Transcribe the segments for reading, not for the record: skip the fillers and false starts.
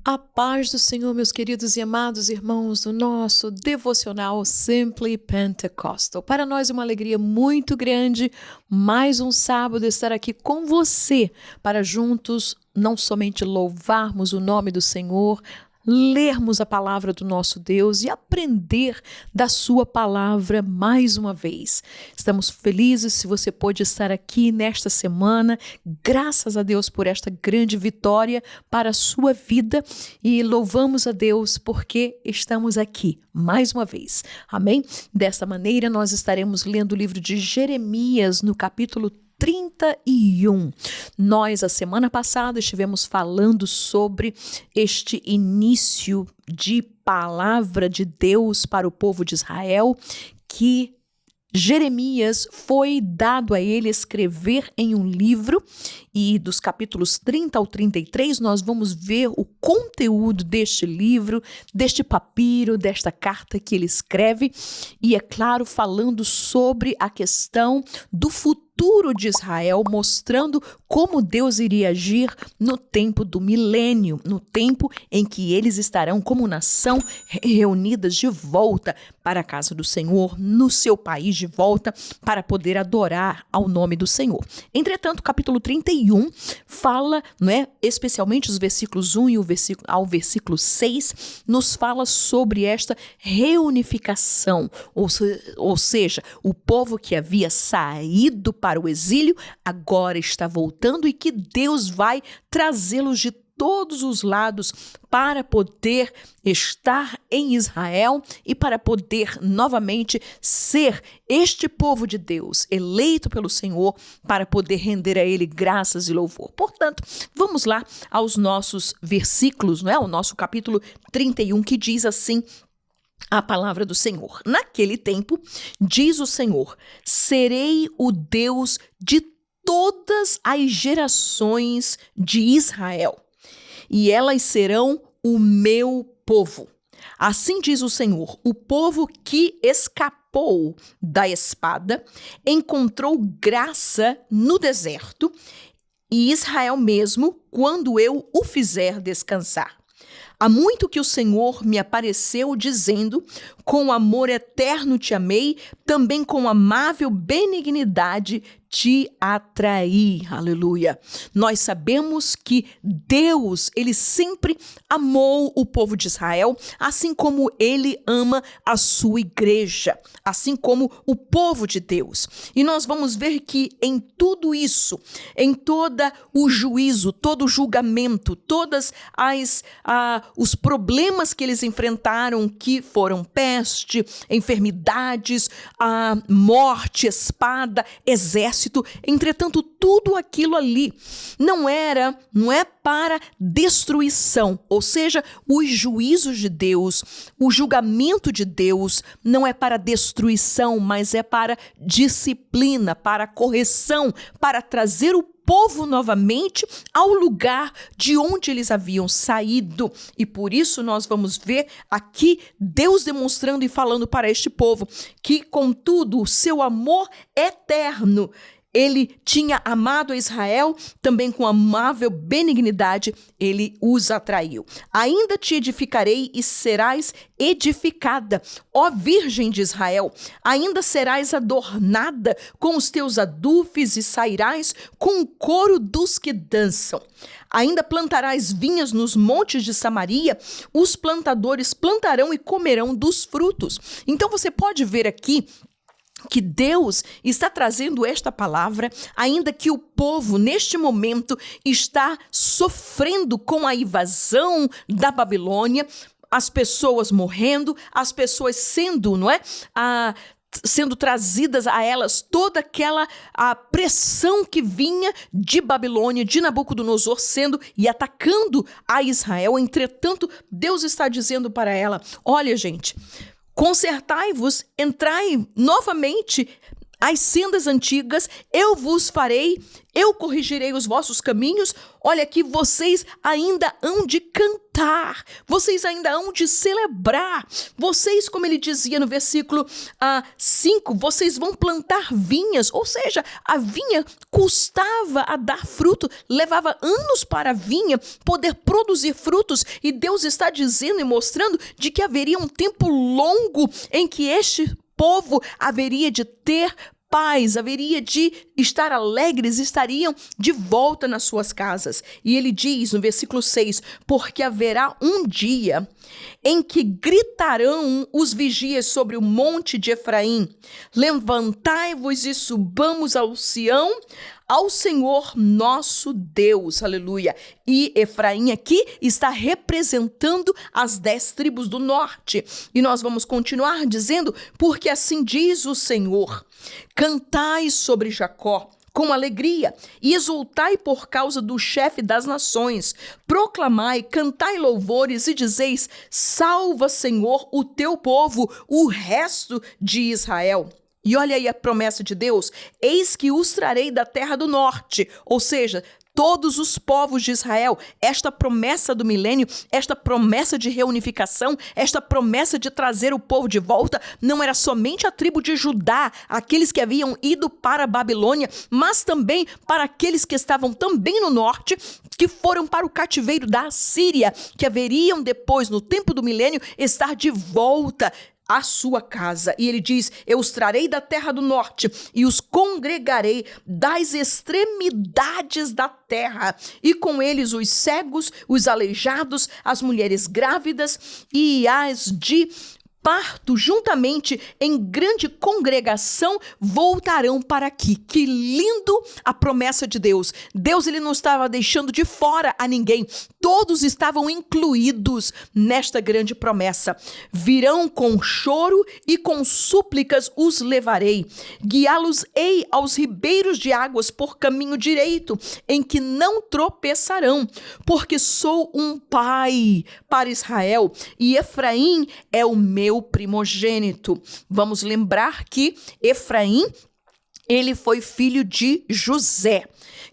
A paz do Senhor, meus queridos e amados irmãos, do nosso devocional Simply Pentecostal. Para nós é uma alegria muito grande, mais um sábado, estar aqui com você, para juntos não somente louvarmos o nome do Senhor, lermos a palavra do nosso Deus e aprender da sua palavra mais uma vez. Estamos felizes se você pôde estar aqui nesta semana, graças a Deus por esta grande vitória para a sua vida e louvamos a Deus porque estamos aqui mais uma vez. Amém? Desta maneira nós estaremos lendo o livro de Jeremias no capítulo 31. Nós, a semana passada, estivemos falando sobre este início de palavra de Deus para o povo de Israel, que Jeremias foi dado a ele escrever em um livro, e dos capítulos 30 ao 33 nós vamos ver o conteúdo deste livro, deste papiro, desta carta que ele escreve, e é claro, falando sobre a questão do futuro de Israel, mostrando como Deus iria agir no tempo do milênio, no tempo em que eles estarão como nação reunidas de volta para a casa do Senhor, no seu país de volta, para poder adorar ao nome do Senhor. Entretanto, o capítulo 31 fala, especialmente os versículos 1 e ao versículo 6, nos fala sobre esta reunificação, ou seja, o povo que havia saído para o exílio, agora está voltando e que Deus vai trazê-los de todos os lados para poder estar em Israel e para poder novamente ser este povo de Deus, eleito pelo Senhor, para poder render a Ele graças e louvor. Portanto, vamos lá aos nossos versículos, o nosso capítulo 31, que diz assim: a palavra do Senhor. Naquele tempo, diz o Senhor, serei o Deus de todas as gerações de Israel, e elas serão o meu povo. Assim diz o Senhor, o povo que escapou da espada, encontrou graça no deserto, e Israel mesmo, quando eu o fizer descansar. Há muito que o Senhor me apareceu dizendo, com amor eterno te amei, também com amável benignidade te atraí. Aleluia. Nós sabemos que Deus, ele sempre amou o povo de Israel, assim como ele ama a sua igreja, assim como o povo de Deus. E nós vamos ver que em tudo isso, em todo o juízo, todo o julgamento, todas os problemas que eles enfrentaram, que foram peste, enfermidades, morte, espada, exército, entretanto, tudo aquilo ali não é para destruição, ou seja, os juízos de Deus, o julgamento de Deus não é para destruição, mas é para disciplina, para correção, para trazer o povo novamente ao lugar de onde eles haviam saído. E por isso nós vamos ver aqui Deus demonstrando e falando para este povo que, contudo, o seu amor eterno, ele tinha amado a Israel, também com amável benignidade, ele os atraiu. Ainda te edificarei e serás edificada, ó Virgem de Israel. Ainda serás adornada com os teus adufes e sairás com o coro dos que dançam. Ainda plantarás vinhas nos montes de Samaria, os plantadores plantarão e comerão dos frutos. Então você pode ver aqui que Deus está trazendo esta palavra, ainda que o povo, neste momento, está sofrendo com a invasão da Babilônia, as pessoas morrendo, as pessoas sendo, sendo trazidas a elas toda aquela pressão que vinha de Babilônia, de Nabucodonosor, sendo e atacando a Israel. Entretanto, Deus está dizendo para ela, olha, gente, consertai-vos, entrai novamente as sendas antigas, eu vos farei, eu corrigirei os vossos caminhos. Olha aqui, vocês ainda hão de cantar, vocês ainda hão de celebrar. Vocês, como ele dizia no versículo 5, vocês vão plantar vinhas, ou seja, a vinha custava a dar fruto, levava anos para a vinha poder produzir frutos, e Deus está dizendo e mostrando de que haveria um tempo longo em que este povo haveria de ter paz, haveria de estar alegres, estariam de volta nas suas casas. E ele diz no versículo 6, porque haverá um dia em que gritarão os vigias sobre o monte de Efraim, levantai-vos e subamos ao Sião, ao Senhor nosso Deus, aleluia. E Efraim aqui está representando as 10 tribos do norte. E nós vamos continuar dizendo, porque assim diz o Senhor, cantai sobre Jacó com alegria e exultai por causa do chefe das nações. Proclamai, cantai louvores e dizeis, salva, Senhor, o teu povo, o resto de Israel. E olha aí a promessa de Deus, eis que os trarei da terra do norte, ou seja, todos os povos de Israel. Esta promessa do milênio, esta promessa de reunificação, esta promessa de trazer o povo de volta, não era somente a tribo de Judá, aqueles que haviam ido para a Babilônia, mas também para aqueles que estavam também no norte, que foram para o cativeiro da Assíria, que haveriam depois, no tempo do milênio, estar de volta a sua casa. E ele diz, eu os trarei da terra do norte e os congregarei das extremidades da terra, e com eles os cegos, os aleijados, as mulheres grávidas e as de parto, juntamente em grande congregação, voltarão para aqui. Que lindo a promessa de Deus. Deus, ele não estava deixando de fora a ninguém. Todos estavam incluídos nesta grande promessa. Virão com choro e com súplicas os levarei. Guiá-los-ei aos ribeiros de águas por caminho direito, em que não tropeçarão, porque sou um pai para Israel e Efraim é o meu primogênito. Vamos lembrar que Efraim, ele foi filho de José,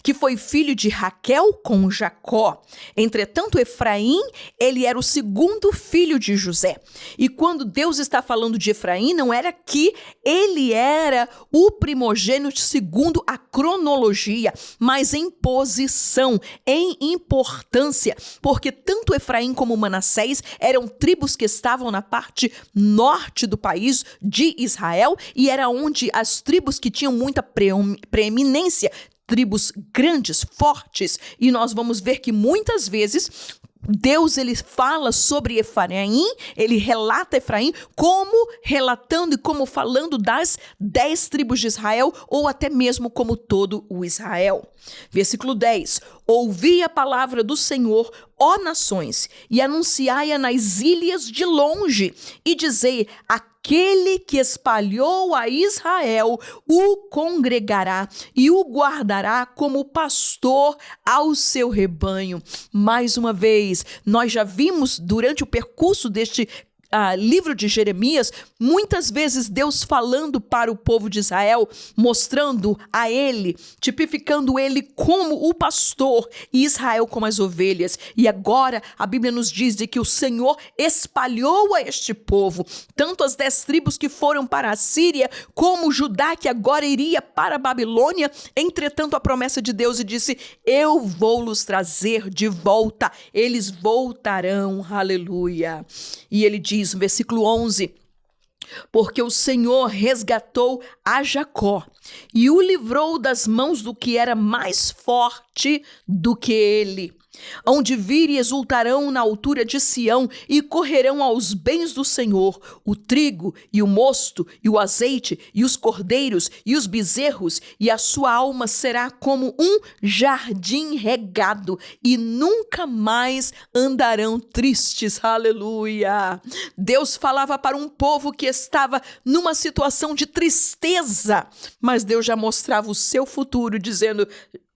que foi filho de Raquel com Jacó. Entretanto, Efraim, ele era o segundo filho de José. E quando Deus está falando de Efraim, não era que ele era o primogênito segundo a cronologia, mas em posição, em importância, porque tanto Efraim como Manassés eram tribos que estavam na parte norte do país de Israel, e era onde as tribos que tinham muita preeminência, tribos grandes, fortes, e nós vamos ver que muitas vezes Deus, ele fala sobre Efraim, ele relata Efraim como relatando e como falando das 10 tribos de Israel, ou até mesmo como todo o Israel. Versículo 10, ouvi a palavra do Senhor, ó nações, e anunciai-a nas ilhas de longe, e dizei, aquele que espalhou a Israel o congregará e o guardará como pastor ao seu rebanho. Mais uma vez, nós já vimos durante o percurso deste livro de Jeremias, muitas vezes Deus falando para o povo de Israel, mostrando a ele, tipificando ele como o pastor e Israel como as ovelhas. E agora a Bíblia nos diz de que o Senhor espalhou a este povo, tanto as 10 tribos que foram para a Síria, como Judá que agora iria para a Babilônia. Entretanto, a promessa de Deus disse, eu vou los trazer de volta, eles voltarão, aleluia. E ele diz no versículo 11, porque o Senhor resgatou a Jacó e o livrou das mãos do que era mais forte do que ele. Hão de vir e exultarão na altura de Sião e correrão aos bens do Senhor, o trigo e o mosto e o azeite e os cordeiros e os bezerros, e a sua alma será como um jardim regado e nunca mais andarão tristes. Aleluia! Deus falava para um povo que estava numa situação de tristeza, mas Deus já mostrava o seu futuro dizendo,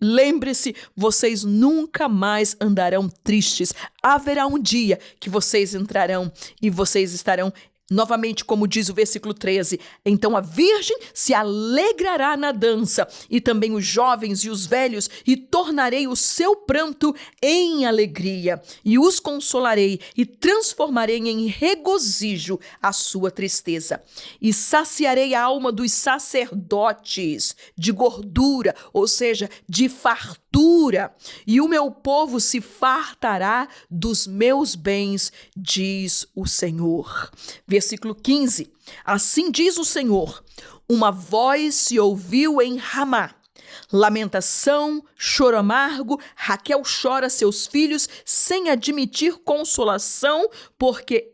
lembre-se, vocês nunca mais andarão tristes. Haverá um dia que vocês entrarão e vocês estarão Novamente, como diz o versículo 13, então a virgem se alegrará na dança, e também os jovens e os velhos, e tornarei o seu pranto em alegria, e os consolarei, e transformarei em regozijo a sua tristeza. E saciarei a alma dos sacerdotes de gordura, ou seja, de fartura, e o meu povo se fartará dos meus bens, diz o Senhor. Versículo 15, assim diz o Senhor, uma voz se ouviu em Ramá, lamentação, choro amargo, Raquel chora seus filhos sem admitir consolação, porque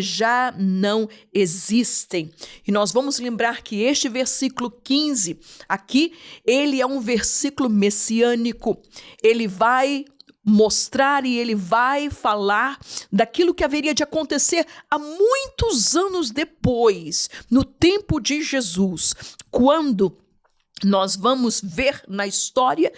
já não existem. E nós vamos lembrar que este versículo 15, aqui, ele é um versículo messiânico. Ele vai mostrar e ele vai falar daquilo que haveria de acontecer há muitos anos depois, no tempo de Jesus, quando nós vamos ver na história,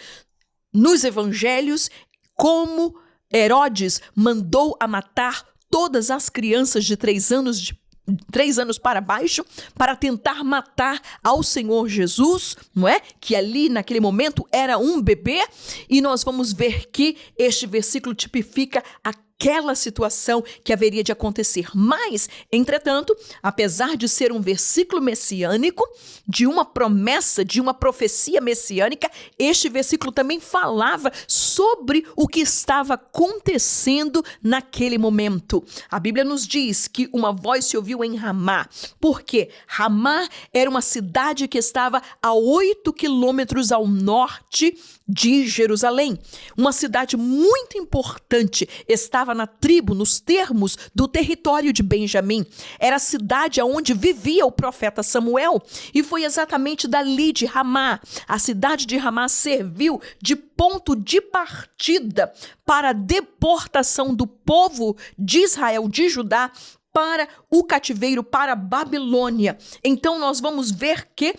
nos evangelhos, como Herodes mandou a matar todas as crianças de 3 anos para baixo, para tentar matar ao Senhor Jesus, não é? Que ali, naquele momento, era um bebê, e nós vamos ver que este versículo tipifica aquela situação que haveria de acontecer. Mas, entretanto, apesar de ser um versículo messiânico, de uma promessa, de uma profecia messiânica, este versículo também falava sobre o que estava acontecendo naquele momento. A Bíblia nos diz que uma voz se ouviu em Ramá. Por quê? Ramá era uma cidade que estava a 8 quilômetros ao norte de Jerusalém. Uma cidade muito importante, estava na tribo, nos termos do território de Benjamim. Era a cidade onde vivia o profeta Samuel, e foi exatamente dali de Ramá. A cidade de Ramá serviu de ponto de partida para a deportação do povo de Israel, de Judá, para o cativeiro, para a Babilônia. Então nós vamos ver que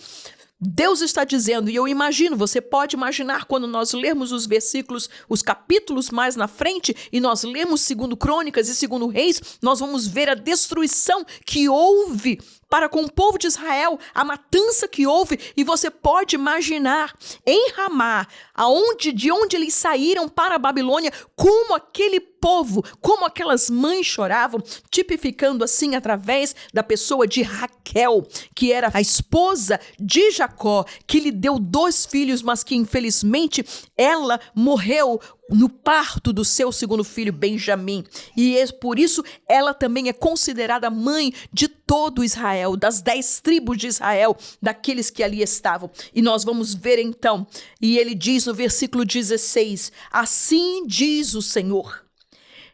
Deus está dizendo, e eu imagino, você pode imaginar quando nós lermos os versículos, os capítulos mais na frente, e nós lemos 2 Crônicas e 2 Reis, nós vamos ver a destruição que houve para com o povo de Israel, a matança que houve, e você pode imaginar em Ramá, de onde eles saíram para a Babilônia, como aquele povo, como aquelas mães choravam, tipificando assim através da pessoa de Raquel, que era a esposa de Jacó, que lhe deu 2 filhos, mas que infelizmente ela morreu no parto do seu segundo filho, Benjamim. E por isso ela também é considerada mãe de todo Israel, das 10 tribos de Israel, daqueles que ali estavam. E nós vamos ver então, e ele diz no versículo 16, assim diz o Senhor,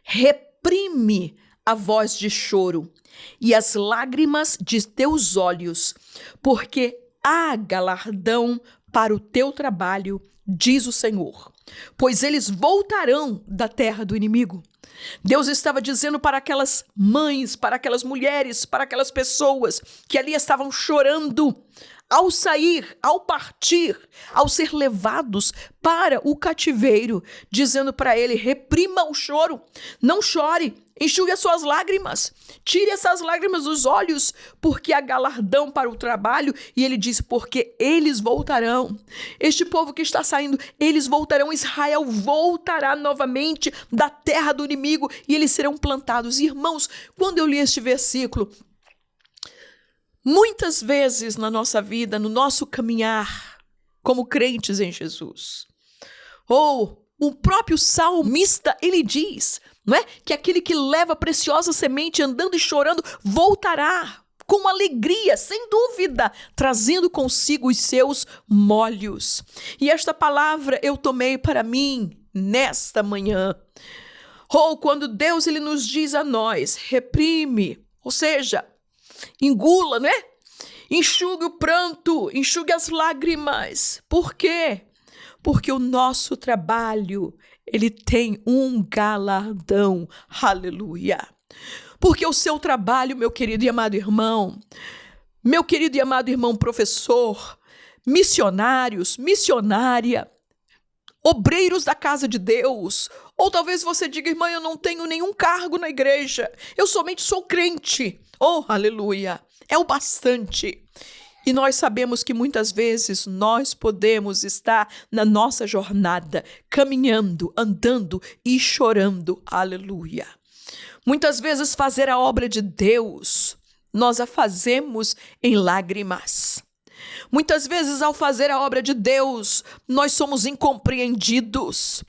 reprime a voz de choro e as lágrimas de teus olhos, porque há galardão para o teu trabalho, diz o Senhor, pois eles voltarão da terra do inimigo. Deus estava dizendo para aquelas mães, para aquelas mulheres, para aquelas pessoas que ali estavam chorando, ao sair, ao partir, ao ser levados para o cativeiro, dizendo para ele, reprima o choro, não chore, enxugue as suas lágrimas, tire essas lágrimas dos olhos, porque há galardão para o trabalho. E ele disse, porque eles voltarão. Este povo que está saindo, eles voltarão. Israel voltará novamente da terra do inimigo e eles serão plantados. Irmãos, quando eu li este versículo, muitas vezes na nossa vida, no nosso caminhar como crentes em Jesus, ou o próprio salmista, ele diz, não é? Que aquele que leva a preciosa semente andando e chorando voltará com alegria, sem dúvida, trazendo consigo os seus molhos. E esta palavra eu tomei para mim nesta manhã. Ou quando Deus ele nos diz a nós, reprime, ou seja, engula, né? Enxugue o pranto, enxugue as lágrimas. Por quê? Porque o nosso trabalho, ele tem um galardão. Aleluia. Porque o seu trabalho, meu querido e amado irmão professor, missionários, missionária, obreiros da casa de Deus. Ou talvez você diga, irmã, eu não tenho nenhum cargo na igreja, eu somente sou crente. Oh, aleluia, é o bastante. E nós sabemos que muitas vezes nós podemos estar na nossa jornada, caminhando, andando e chorando. Aleluia. Muitas vezes fazer a obra de Deus, nós a fazemos em lágrimas. Muitas vezes ao fazer a obra de Deus, nós somos incompreendidos.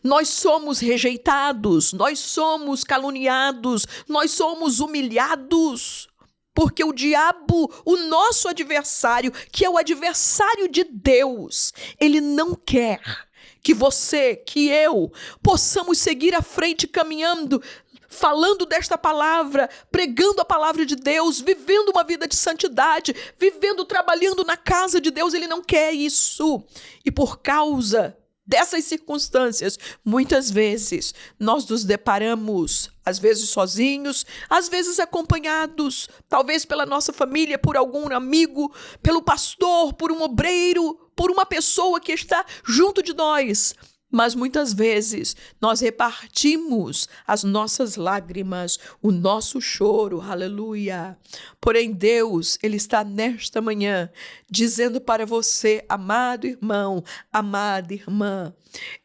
Nós somos rejeitados, nós somos caluniados, nós somos humilhados. Porque o diabo, o nosso adversário, que é o adversário de Deus, ele não quer que você, que eu, possamos seguir à frente caminhando, falando desta palavra, pregando a palavra de Deus, vivendo uma vida de santidade, vivendo, trabalhando na casa de Deus. Ele não quer isso. E por causa dessas circunstâncias, muitas vezes nós nos deparamos, às vezes sozinhos, às vezes acompanhados, talvez pela nossa família, por algum amigo, pelo pastor, por um obreiro, por uma pessoa que está junto de nós. Mas muitas vezes nós repartimos as nossas lágrimas, o nosso choro, aleluia. Porém Deus, Ele está nesta manhã dizendo para você, amado irmão, amada irmã,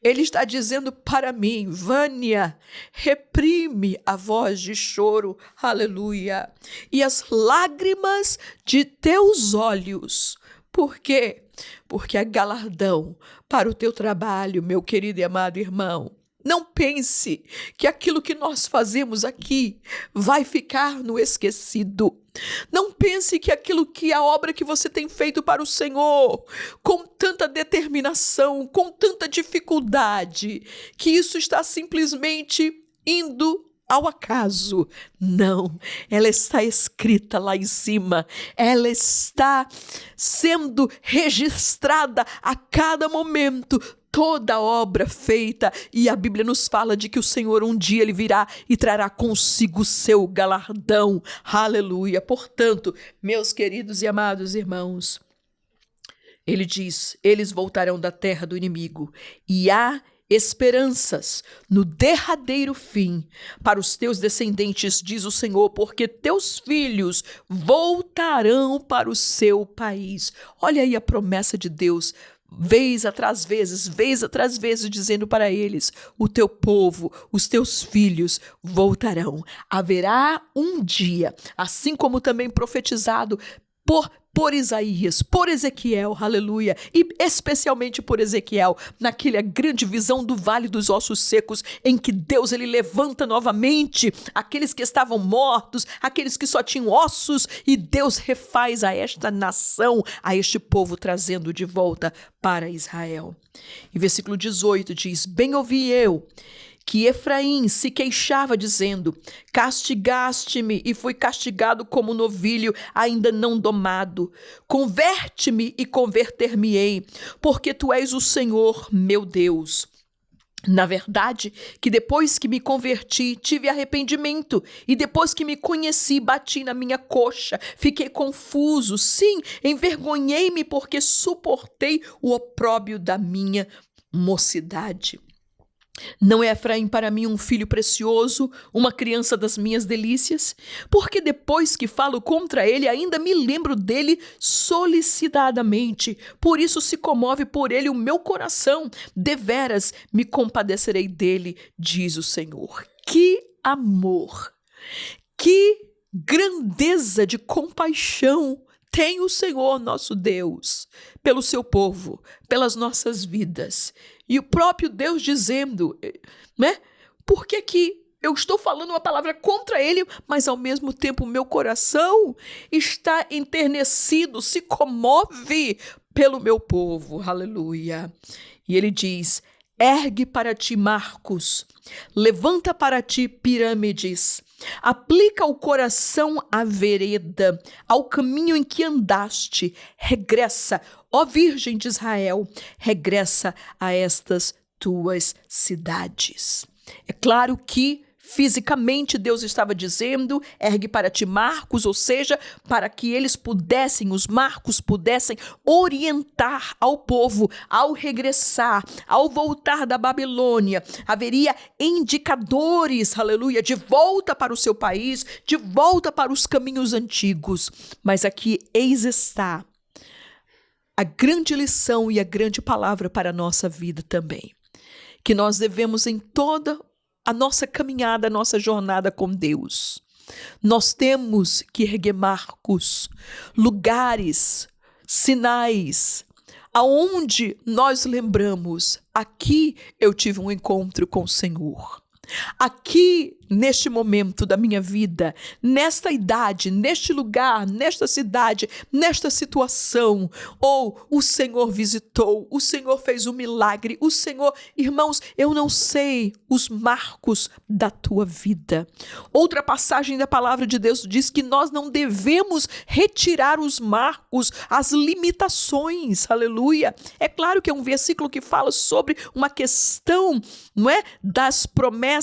Ele está dizendo para mim, Vânia, reprime a voz de choro, aleluia, e as lágrimas de teus olhos. Por quê? Porque é galardão para o teu trabalho, meu querido e amado irmão. Não pense que aquilo que nós fazemos aqui vai ficar no esquecido. Não pense que aquilo que a obra que você tem feito para o Senhor, com tanta determinação, com tanta dificuldade, que isso está simplesmente indo ao acaso. Não, ela está escrita lá em cima, ela está sendo registrada a cada momento, toda a obra feita, e a Bíblia nos fala de que o Senhor um dia Ele virá e trará consigo o seu galardão, aleluia. Portanto, meus queridos e amados irmãos, Ele diz, eles voltarão da terra do inimigo, e há esperanças no derradeiro fim para os teus descendentes, diz o Senhor, porque teus filhos voltarão para o seu país. Olha aí a promessa de Deus, vez atrás vezes, dizendo para eles, o teu povo, os teus filhos voltarão. Haverá um dia, assim como também profetizado por Isaías, por Ezequiel, aleluia, e especialmente por Ezequiel, naquela grande visão do Vale dos Ossos Secos, em que Deus ele levanta novamente aqueles que estavam mortos, aqueles que só tinham ossos, e Deus refaz a esta nação, a este povo, trazendo de volta para Israel. E versículo 18 diz, bem ouvi eu, que Efraim se queixava dizendo, castigaste-me e fui castigado como novilho ainda não domado. Converte-me e converter-me-ei, porque tu és o Senhor meu Deus. Na verdade, que depois que me converti, tive arrependimento, e depois que me conheci, bati na minha coxa, fiquei confuso, sim, envergonhei-me porque suportei o opróbrio da minha mocidade. Não é Efraim para mim um filho precioso, uma criança das minhas delícias? Porque depois que falo contra ele, ainda me lembro dele solicitadamente. Por isso se comove por ele o meu coração. Deveras me compadecerei dele, diz o Senhor. Que amor! Que grandeza de compaixão tem o Senhor nosso Deus pelo seu povo, pelas nossas vidas. E o próprio Deus dizendo, né? Por que eu estou falando uma palavra contra ele, mas ao mesmo tempo o meu coração está enternecido, se comove pelo meu povo, aleluia. E ele diz, ergue para ti marcos, levanta para ti pirâmides, aplica o coração à vereda, ao caminho em que andaste, regressa, ó Virgem de Israel, regressa a estas tuas cidades. É claro que Fisicamente, Deus estava dizendo, ergue para ti marcos, ou seja, para que os marcos pudessem orientar ao povo ao regressar, ao voltar da Babilônia. Haveria indicadores, aleluia, de volta para o seu país, de volta para os caminhos antigos. Mas aqui eis está a grande lição e a grande palavra para a nossa vida também, que nós devemos em toda a nossa caminhada, a nossa jornada com Deus. Nós temos que erguer marcos, lugares, sinais, aonde nós lembramos, aqui eu tive um encontro com o Senhor. Aqui, neste momento da minha vida, nesta idade, neste lugar, nesta cidade, nesta situação, ou o Senhor visitou, o Senhor fez um milagre, o Senhor, irmãos, eu não sei os marcos da tua vida. Outra passagem da palavra de Deus diz que nós não devemos retirar os marcos, as limitações, aleluia. É claro que é um versículo que fala sobre uma questão, não é, das promessas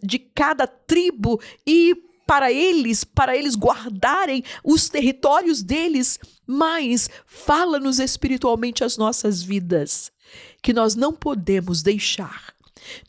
de cada tribo e para eles guardarem os territórios deles, mas fala-nos espiritualmente as nossas vidas, que nós não podemos deixar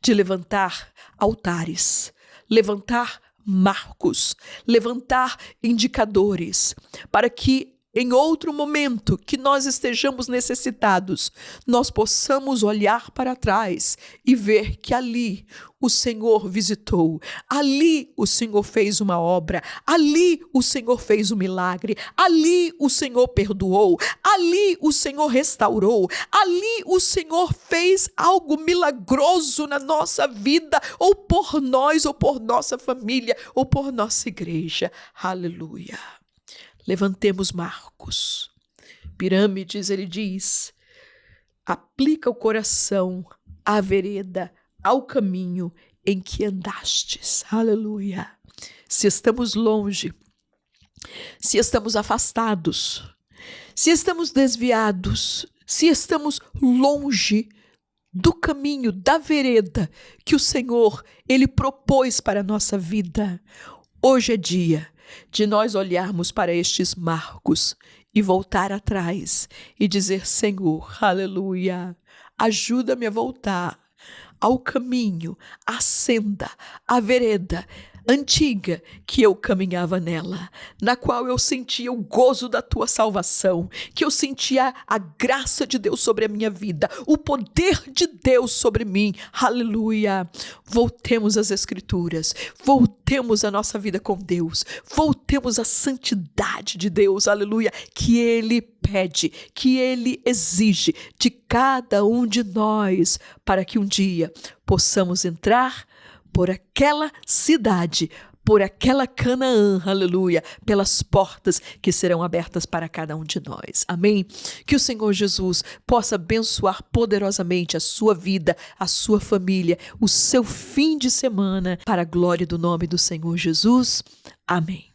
de levantar altares, levantar marcos, levantar indicadores, para que em outro momento que nós estejamos necessitados, nós possamos olhar para trás e ver que ali o Senhor visitou, ali o Senhor fez uma obra, ali o Senhor fez um milagre, ali o Senhor perdoou, ali o Senhor restaurou, ali o Senhor fez algo milagroso na nossa vida, ou por nós, ou por nossa família, ou por nossa igreja. Aleluia. Levantemos marcos. Pirâmides, ele diz, aplica o coração à vereda, ao caminho em que andastes. Aleluia. Se estamos longe, se estamos afastados, se estamos desviados, se estamos longe do caminho, da vereda que o Senhor, ele propôs para a nossa vida, hoje é dia de nós olharmos para estes marcos e voltar atrás e dizer, Senhor, aleluia, ajuda-me a voltar ao caminho, à senda, à vereda antiga que eu caminhava nela, na qual eu sentia o gozo da tua salvação, que eu sentia a graça de Deus sobre a minha vida, o poder de Deus sobre mim. Aleluia! Voltemos às Escrituras, voltemos à nossa vida com Deus, voltemos à santidade de Deus, aleluia, que Ele pede, que Ele exige de cada um de nós, para que um dia possamos entrar por aquela cidade, por aquela Canaã, aleluia, pelas portas que serão abertas para cada um de nós. Amém? Que o Senhor Jesus possa abençoar poderosamente a sua vida, a sua família, o seu fim de semana, para a glória do nome do Senhor Jesus. Amém.